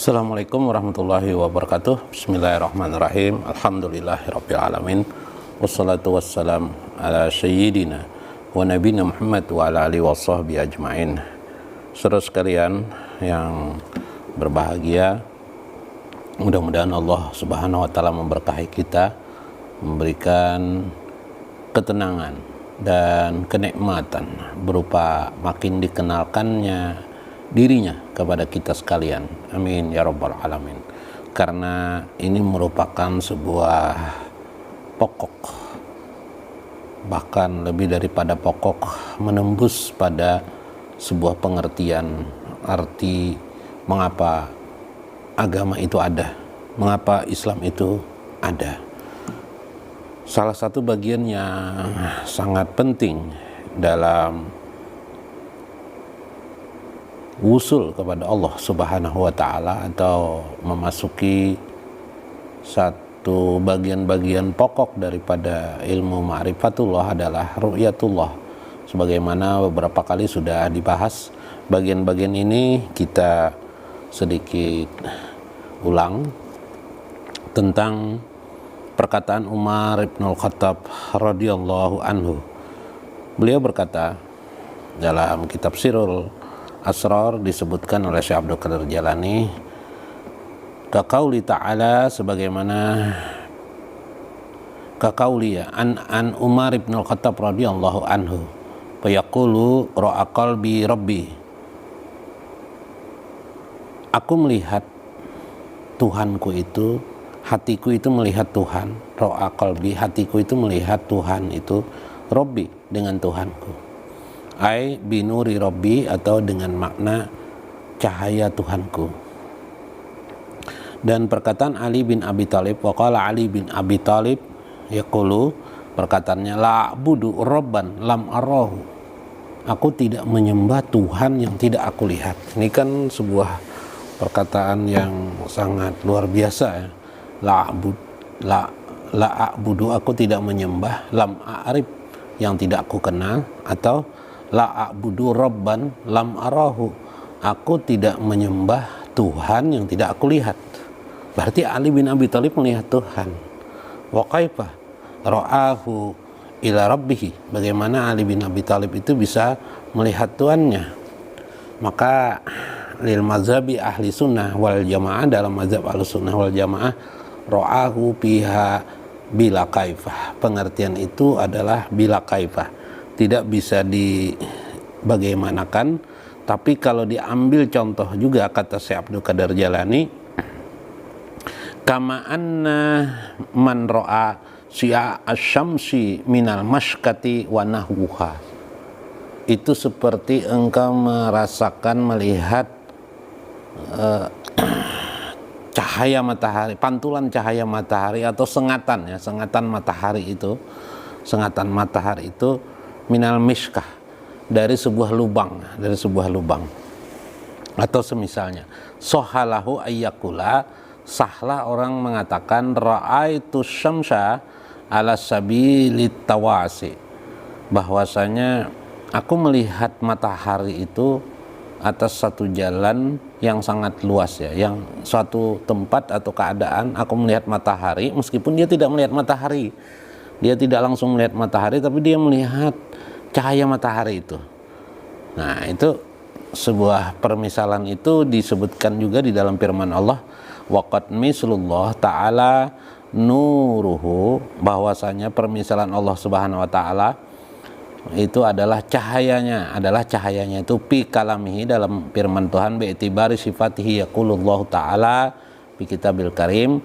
Assalamualaikum warahmatullahi wabarakatuh. Bismillahirrahmanirrahim. Alhamdulillahirabbil alamin. Wassalatu wassalam ala sayyidina wa nabiyina Muhammad wa ala alihi washabbihi ajmain. Saudara sekalian yang berbahagia, mudah-mudahan Allah Subhanahu wa taala memberkahi kita, memberikan ketenangan dan kenikmatan berupa makin dikenalkannya dirinya kepada kita sekalian. Amin ya rabbal alamin. Karena ini merupakan sebuah pokok, bahkan lebih daripada pokok, menembus pada sebuah pengertian arti mengapa agama itu ada, mengapa Islam itu ada. Salah satu bagian yang sangat penting dalam wusul kepada Allah Subhanahu wa taala atau memasuki satu bagian-bagian pokok daripada ilmu ma'rifatullah adalah ru'yatullah. Sebagaimana beberapa kali sudah dibahas, bagian-bagian ini kita sedikit ulang tentang perkataan Umar bin Khattab radhiyallahu anhu. Beliau berkata dalam kitab Sirrul Asrar, disebutkan oleh Syekh Abdul Qadir Jalani, kaqauli ta'ala, sebagaimana kaqauli an Umar bin Khattab radhiyallahu anhu, fayaqulu ra'a qalbi rabbi, aku melihat Tuhanku itu, hatiku itu melihat Tuhan. Ra'a qalbi, hatiku itu melihat Tuhan itu, rabbi, dengan Tuhanku, ai binuri rabbi, atau dengan makna cahaya Tuhanku. Dan perkataan Ali bin Abi Thalib, waqala Ali bin Abi Thalib yaqulu, perkataannya, la a'budu rabban lam arahu, aku tidak menyembah Tuhan yang tidak aku lihat. Ini kan sebuah perkataan yang sangat luar biasa ya. La a'budu, aku tidak menyembah, lam a'rif, yang tidak aku kenal, atau la a'budu rabban lam arahu, aku tidak menyembah Tuhan yang tidak aku lihat. Berarti Ali bin Abi Thalib melihat Tuhan. Wa kaifa ra'ahu ila rabbih, bagaimana Ali bin Abi Thalib itu bisa melihat Tuhannya? Maka lil mazhabi ahli sunnah wal jamaah, dalam mazhab ahli sunnah wal jamaah, ra'ahu biha bila kaifah, pengertian itu adalah bila kaifah, tidak bisa dibagaimanakan. Tapi kalau diambil contoh juga, kata Syekh Abdul Qadir Jalani, kama anna man ra'a syi'a asy-syamsi minal masykati wa nahwuha, itu seperti engkau merasakan melihat cahaya matahari, pantulan cahaya matahari atau sengatan ya, sengatan matahari itu minal miskah, dari sebuah lubang, atau semisalnya. Sohalahu ayyakula, sahlah orang mengatakan ra'aitu syamsa ala sabilit tawasi, bahwasanya aku melihat matahari itu atas satu jalan yang sangat luas ya, yang suatu tempat atau keadaan aku melihat matahari, meskipun dia tidak melihat matahari, dia tidak langsung melihat matahari, tapi dia melihat cahaya matahari itu. Nah, itu sebuah permisalan itu disebutkan juga di dalam firman Allah, waqad mislullah ta'ala nuruhu, bahwasanya permisalan Allah Subhanahu wa taala itu adalah cahayanya itu fi kalamihi, dalam firman Tuhan, bi'tibari sifatihi yaqulullahu ta'ala fi kitabil karim,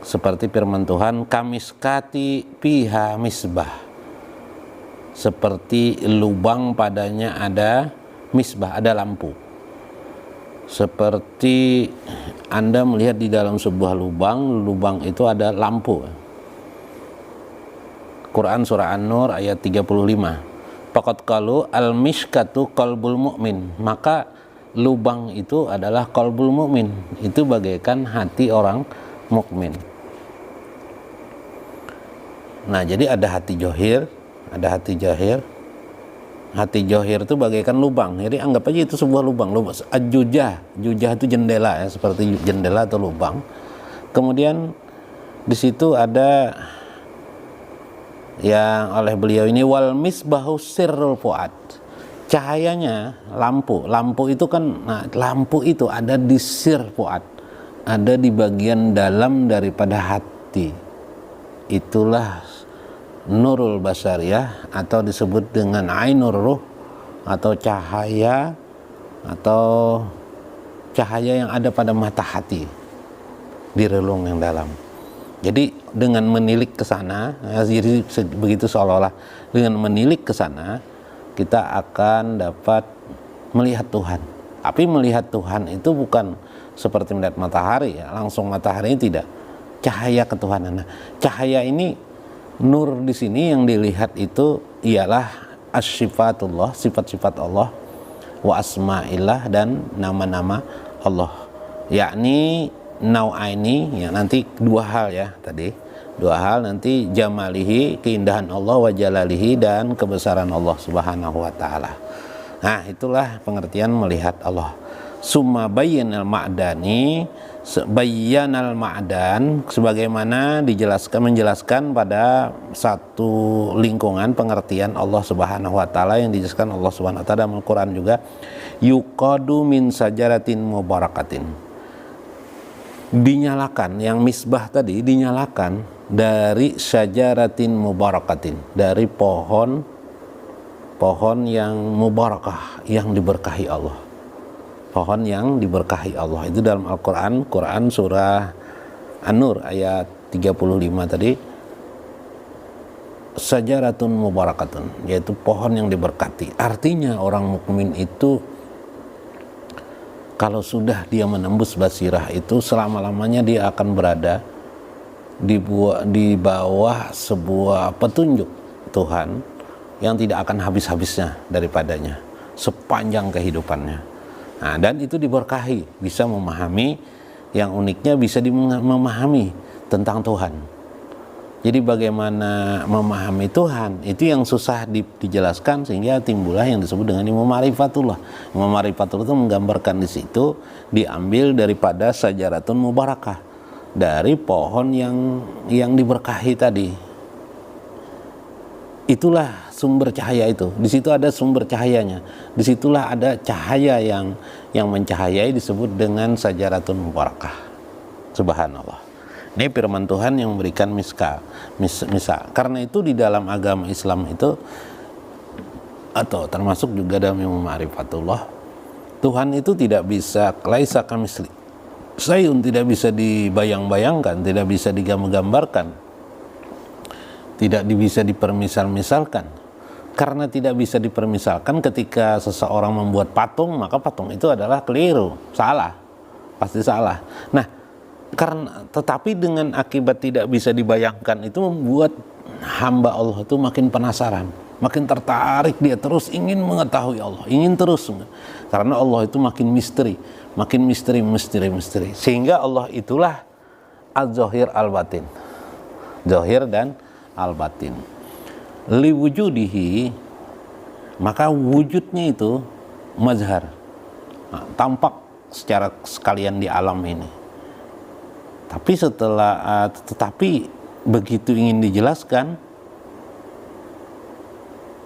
seperti firman Tuhan, kamiskati fiha misbah, seperti lubang padanya ada misbah, ada lampu. Seperti Anda melihat di dalam sebuah lubang itu ada lampu. Quran surah An-Nur ayat 35. Faqad qalu al-miskatu qalbul mu'min, maka lubang itu adalah qalbul mu'min, itu bagaikan hati orang mukmin. Nah, jadi ada hati johir, ada hati jahir. Hati johir itu bagaikan lubang. Jadi anggap aja itu sebuah lubang. Jujah itu jendela ya, seperti jendela atau lubang. Kemudian di situ ada yang oleh beliau ini wal misbahu sirrul fuad. Cahayanya lampu itu kan, nah, lampu itu ada di sir fuad, ada di bagian dalam daripada hati. Itulah nurul basariyah, atau disebut dengan ainur ruh, atau cahaya yang ada pada mata hati di relung yang dalam. Jadi dengan menilik ke sana, jadi begitu seolah-olah dengan menilik ke sana kita akan dapat melihat Tuhan. Tapi melihat Tuhan itu bukan seperti melihat matahari ya, langsung matahari tidak. Cahaya ketuhanan. Nah, cahaya ini, nur di sini yang dilihat itu ialah asyifatullah, sifat-sifat Allah, wa asma'illah, dan nama-nama Allah. Yakni nau'aini, ya nanti dua hal ya tadi. Dua hal nanti, jamalihi, keindahan Allah, wa jalalihi, dan kebesaran Allah Subhanahu wa taala. Nah, itulah pengertian melihat Allah. Summa bayyanal ma'dani, bayyanal ma'dan, sebagaimana menjelaskan pada satu lingkungan pengertian Allah Subhanahu wa taala yang dijelaskan Allah Subhanahu wa taala dalam Al-Qur'an juga, yuqadu min sajaratin mubarakatin. Dinyalakan, yang misbah tadi dinyalakan dari syajaratin mubarakatin, dari pohon yang mubarakah, yang diberkahi Allah. Pohon yang diberkahi Allah itu dalam Al-Quran, Quran surah An-Nur ayat 35 tadi, sajaratun mubarakatun, yaitu pohon yang diberkati. Artinya orang mukmin itu kalau sudah dia menembus basirah itu, selama-lamanya dia akan berada di bawah sebuah petunjuk Tuhan yang tidak akan habis-habisnya daripadanya sepanjang kehidupannya. Nah, dan itu diberkahi, bisa memahami, yang uniknya bisa memahami tentang Tuhan. Jadi bagaimana memahami Tuhan itu yang susah dijelaskan, sehingga timbullah yang disebut dengan ilmu ma'rifatullah. Ilmu ma'rifatullah itu menggambarkan di situ diambil daripada sajaratun mubarakah, dari pohon yang diberkahi tadi. Itulah sumber cahaya itu. Di situ ada sumber cahayanya. Disitulah ada cahaya yang mencahayai, disebut dengan sajaratun mubarakah. Subhanallah. Ini firman Tuhan yang memberikan misal. Karena itu di dalam agama Islam itu, atau termasuk juga dalam ilmu ma'rifatullah, Tuhan itu tidak bisa, laisa kamitsli syai'un, tidak bisa dibayang-bayangkan, tidak bisa digambar-gambarkan, tidak bisa dipermisal-misalkan. Karena tidak bisa dipermisalkan, ketika seseorang membuat patung, maka patung itu adalah keliru, salah, pasti salah. Nah, tetapi dengan akibat tidak bisa dibayangkan itu membuat hamba Allah itu makin penasaran, makin tertarik, dia terus ingin mengetahui Allah, ingin terus, karena Allah itu makin misteri, sehingga Allah itulah az-zahir al-batin, zahir dan al-batin. Li wujudihi, maka wujudnya itu mazhar, tampak secara sekalian di alam ini. Tetapi begitu ingin dijelaskan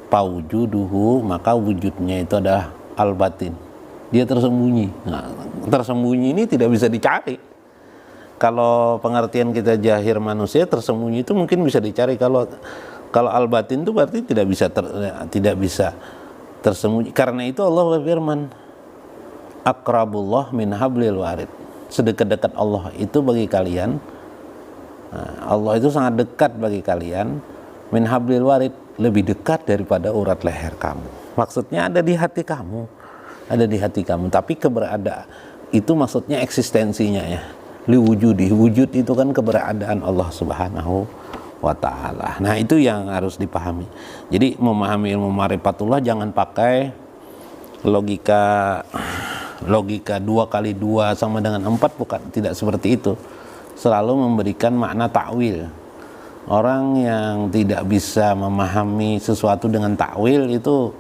paujuduhu, maka wujudnya itu adalah al-batin, dia tersembunyi. Nah, tersembunyi ini tidak bisa dicari. Kalau pengertian kita jahir manusia, tersembunyi itu mungkin bisa dicari. Kalau al-batin itu berarti tidak bisa tersembunyi. Karena itu Allah berfirman, aqrabullah min hablil warid. Sedekat-dekat Allah itu bagi kalian, Allah itu sangat dekat bagi kalian, min hablil warid, lebih dekat daripada urat leher kamu. Maksudnya ada di hati kamu, tapi keberadaan itu maksudnya eksistensinya ya. Liwujudi, wujud itu kan keberadaan Allah Subhanahu wa ta'ala. Nah, itu yang harus dipahami. Jadi memahami ilmu ma'rifatullah jangan pakai logika 2 kali 2 sama dengan 4, bukan, tidak seperti itu. Selalu memberikan makna takwil. Orang yang tidak bisa memahami sesuatu dengan takwil itu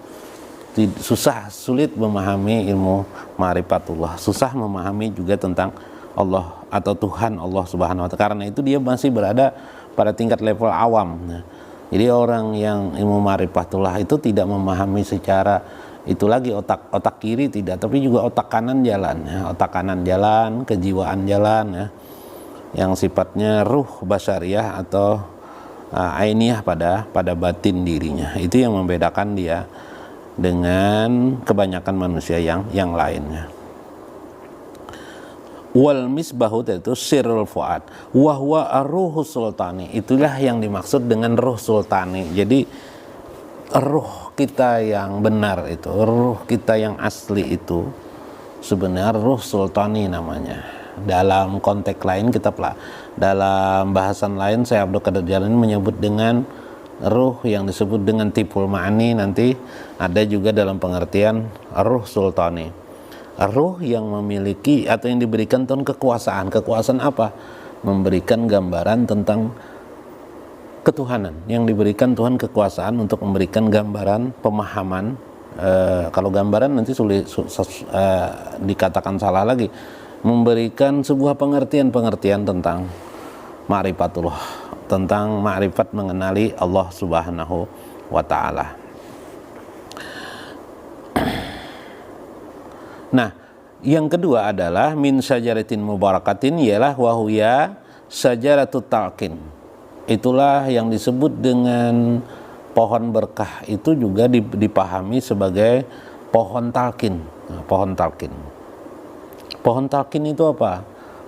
sulit memahami ilmu ma'rifatullah, susah memahami juga tentang Allah atau Tuhan Allah Subhanahu wa Ta'ala. Karena itu dia masih berada pada tingkat level awam. Nah, jadi orang yang ilmu ma'rifatullah itu tidak memahami secara itu lagi otak kiri tidak, tapi juga otak kanan jalan, ya. Otak kanan jalan, kejiwaan jalan, ya, yang sifatnya ruh basyariah atau ainiyah pada batin dirinya. Itu yang membedakan dia dengan kebanyakan manusia yang lainnya. Wal misbahu itu sirrul fuad wa huwa ar-ruhus sultani, itulah yang dimaksud dengan ruh sultani. Jadi ruh kita yang benar itu, ruh kita yang asli itu sebenarnya ruh sultani namanya. Dalam konteks lain dalam bahasan lain Syekh Abdul Qadir Jailani menyebut dengan ruh yang disebut dengan tipul ma'ani, nanti ada juga dalam pengertian ruh sultani, ruh yang memiliki atau yang diberikan Tuhan kekuasaan. Kekuasaan apa? Memberikan gambaran tentang ketuhanan, yang diberikan Tuhan kekuasaan untuk memberikan gambaran pemahaman. Kalau gambaran nanti sulit dikatakan salah lagi, memberikan sebuah pengertian tentang ma'rifatullah, tentang ma'rifat mengenali Allah Subhanahu wa Ta'ala. Nah, yang kedua adalah min syajaratin mubarakatin, ialah wahuya syajaratut talqin. Itulah yang disebut dengan pohon berkah, itu juga dipahami sebagai pohon talqin. Nah, pohon talqin. Pohon talqin itu apa?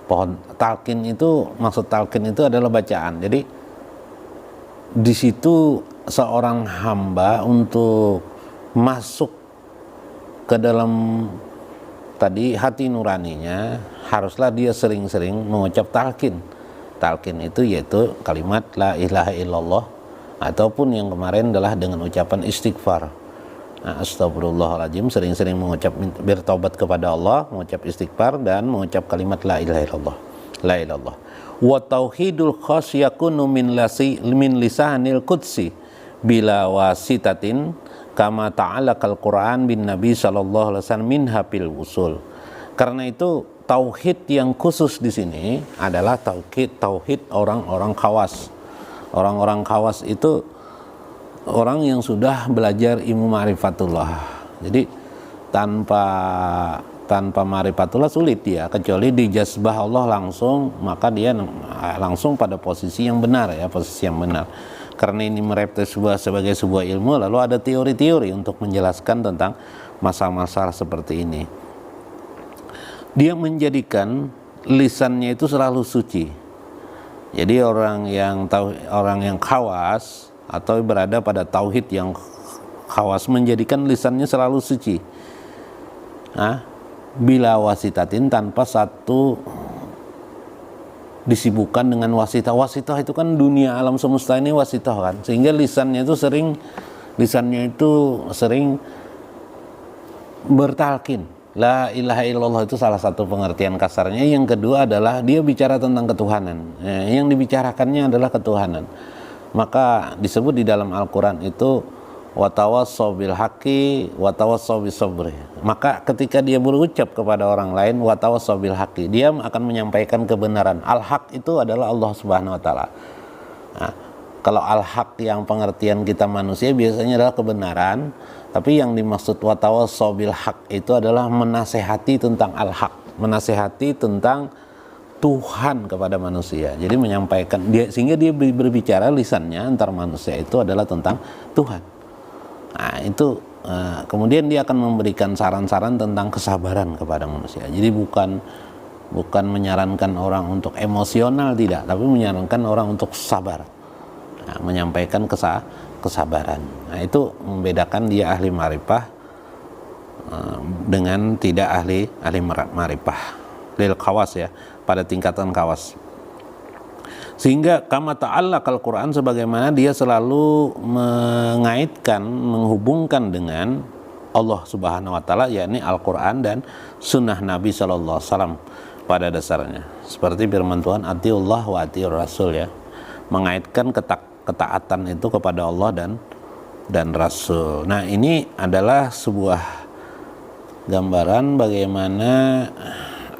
Pohon talqin itu, maksud talqin itu adalah bacaan. Jadi di situ seorang hamba untuk masuk ke dalam tadi hati nuraninya, haruslah dia sering-sering mengucap talqin. Talqin itu yaitu kalimat la ilaha illallah, ataupun yang kemarin adalah dengan ucapan istighfar. Nah, astagfirullahaladzim, sering-sering mengucap bertobat kepada Allah, mengucap istighfar dan mengucap kalimat la ilaha illallah. La ilallah. Wa tauhidul khas yakunu min lisanil qudsi bila wasitatin kama ta'alaqal Quran bin Nabi sallallahu alaihi wasallam min hafil usul. Karena itu tauhid yang khusus di sini adalah tauhid orang-orang khawas. Orang-orang khawas itu orang yang sudah belajar ilmu ma'rifatullah. Jadi tanpa ma'rifatullah sulit dia, kecuali dijazbah Allah langsung, maka dia langsung pada posisi yang benar, ya, posisi yang benar. Karena ini merepet sebagai sebuah ilmu, lalu ada teori-teori untuk menjelaskan tentang masalah-masalah seperti ini. Dia menjadikan lisannya itu selalu suci. Jadi orang yang khawas atau berada pada tauhid yang khawas menjadikan lisannya selalu suci. Bila wasitatin, tanpa satu disibukkan dengan wasitah. Wasitah itu kan dunia alam semesta ini wasitah kan, sehingga lisannya itu sering bertalqin. La ilaha illallah itu salah satu pengertian kasarnya. Yang kedua adalah dia bicara tentang ketuhanan. Yang dibicarakannya adalah ketuhanan. Maka disebut di dalam Al-Quran itu watawassaw bil haqqi watawassaw bis sabri. Maka ketika dia berucap kepada orang lain watawassaw bil haqqi, dia akan menyampaikan kebenaran. Al-haq itu adalah Allah Subhanahu wa Ta'ala. Nah, kalau al-haq yang pengertian kita manusia biasanya adalah kebenaran, tapi yang dimaksud watawassaw bil haq itu adalah menasehati tentang al-haq, menasehati tentang Tuhan kepada manusia. Jadi menyampaikan dia, sehingga dia berbicara lisannya antar manusia itu adalah tentang Tuhan. Nah, itu kemudian dia akan memberikan saran-saran tentang kesabaran kepada manusia. Jadi bukan menyarankan orang untuk emosional, tidak, tapi menyarankan orang untuk sabar. Nah, menyampaikan kesabaran. Nah, itu membedakan dia ahli ma'rifah dengan tidak ahli ma'rifah. Lil khawas, ya, pada tingkatan khawas. Sehingga kama ta'allaqal Quran, sebagaimana dia selalu menghubungkan dengan Allah Subhanahu wa Ta'ala, yakni Al-Quran dan sunnah Nabi sallallahu alaihi wasallam pada dasarnya. Seperti firman Tuhan, atiullah wa atiur rasul, ya. Mengaitkan ketaatan itu kepada Allah dan Rasul. Nah, ini adalah sebuah gambaran bagaimana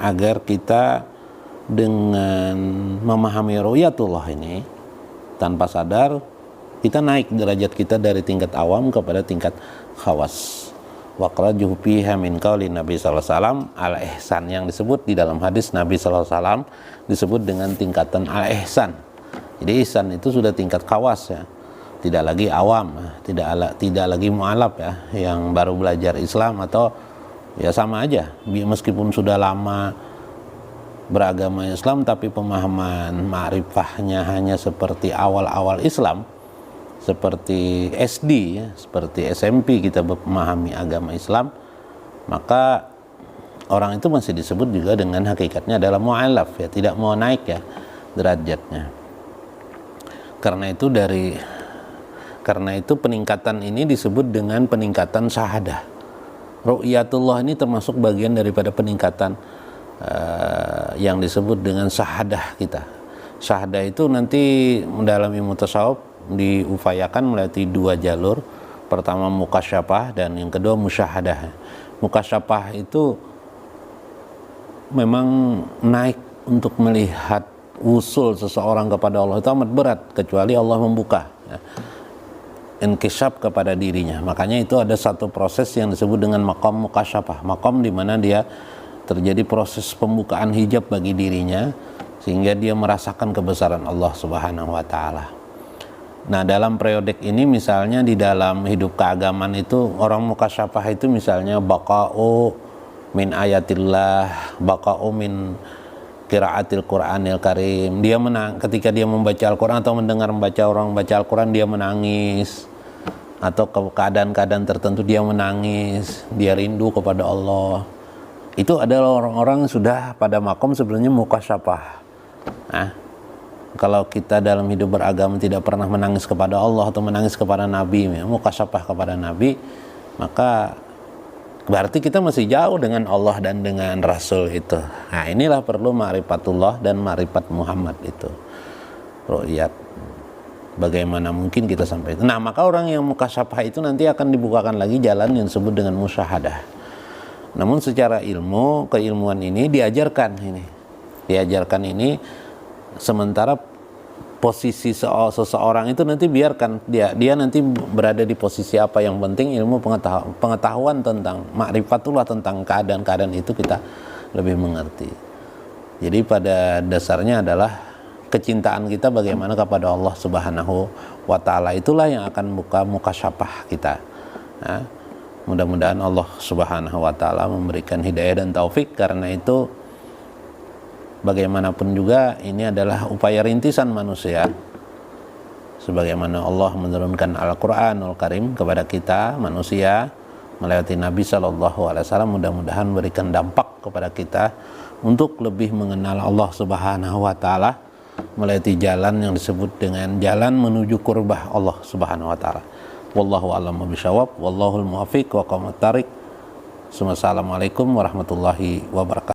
agar kita dengan memahami ru'yatullah ini tanpa sadar kita naik derajat kita dari tingkat awam kepada tingkat khawas. Waqrajuhu fiha min qauli Nabi sallallahu alaihi wasallam al-ihsan, yang disebut di dalam hadis Nabi sallallahu alaihi wasallam disebut dengan tingkatan al-ihsan. Jadi ihsan itu sudah tingkat khawas ya. Tidak lagi awam, tidak lagi mu'alaf ya, yang baru belajar Islam atau ya sama aja meskipun sudah lama beragama Islam tapi pemahaman ma'rifahnya hanya seperti awal-awal Islam, seperti SD ya, seperti SMP kita memahami agama Islam, maka orang itu masih disebut juga dengan hakikatnya adalah mu'alaf ya, tidak mau naik ya derajatnya. Karena itu peningkatan ini disebut dengan peningkatan syahadah. Ru'yatullah ini termasuk bagian daripada peningkatan yang disebut dengan syahadah kita. Syahadah itu nanti dalam ilmu tasawuf diupayakan melalui dua jalur. Pertama mukasyafah dan yang kedua musyahadah. Mukasyafah itu memang naik untuk melihat usul seseorang kepada Allah itu amat berat kecuali Allah membuka ya, inkisyaf kepada dirinya. Makanya itu ada satu proses yang disebut dengan maqam mukasyafah, maqam di mana dia terjadi proses pembukaan hijab bagi dirinya sehingga dia merasakan kebesaran Allah Subhanahu wa taala. Nah, dalam periodik ini misalnya di dalam hidup keagamaan itu orang mukasyafah itu misalnya baqa'u min ayatillah, baqa'u min qiraatil Qur'anil Karim. Dia ketika dia membaca Al-Qur'an atau mendengar orang membaca Al-Qur'an dia menangis, atau keadaan-keadaan tertentu dia menangis, dia rindu kepada Allah. Itu adalah orang-orang yang sudah pada makom sebenarnya mukasyafah. Nah, kalau kita dalam hidup beragama tidak pernah menangis kepada Allah atau menangis kepada Nabi, mukasyafah kepada Nabi, maka berarti kita masih jauh dengan Allah dan dengan Rasul itu. Nah, inilah perlu ma'rifatullah dan ma'rifat Muhammad itu. Ru'yat. Bagaimana mungkin kita sampai itu. Nah, maka orang yang mukasyafah itu nanti akan dibukakan lagi jalan yang disebut dengan musyahadah. Namun secara ilmu, keilmuan ini diajarkan ini sementara posisi seseorang itu nanti biarkan dia nanti berada di posisi apa, yang penting ilmu pengetahuan tentang ma'rifatullah, tentang keadaan-keadaan itu kita lebih mengerti. Jadi pada dasarnya adalah kecintaan kita bagaimana kepada Allah Subhanahu wa taala, itulah yang akan buka mukasyafah kita. Nah, mudah-mudahan Allah Subhanahu wa taala memberikan hidayah dan taufik. Karena itu bagaimanapun juga ini adalah upaya rintisan manusia. Sebagaimana Allah menurunkan Al-Qur'anul Karim kepada kita manusia melalui Nabi sallallahu alaihi wasallam, mudah-mudahan memberikan dampak kepada kita untuk lebih mengenal Allah Subhanahu wa taala melalui jalan yang disebut dengan jalan menuju qurbah Allah Subhanahu wa taala. Wallahu a'lam bishawab, wallahul muwaffiq wa aqwamat thariq. Assalamualaikum warahmatullahi wabarakatuh.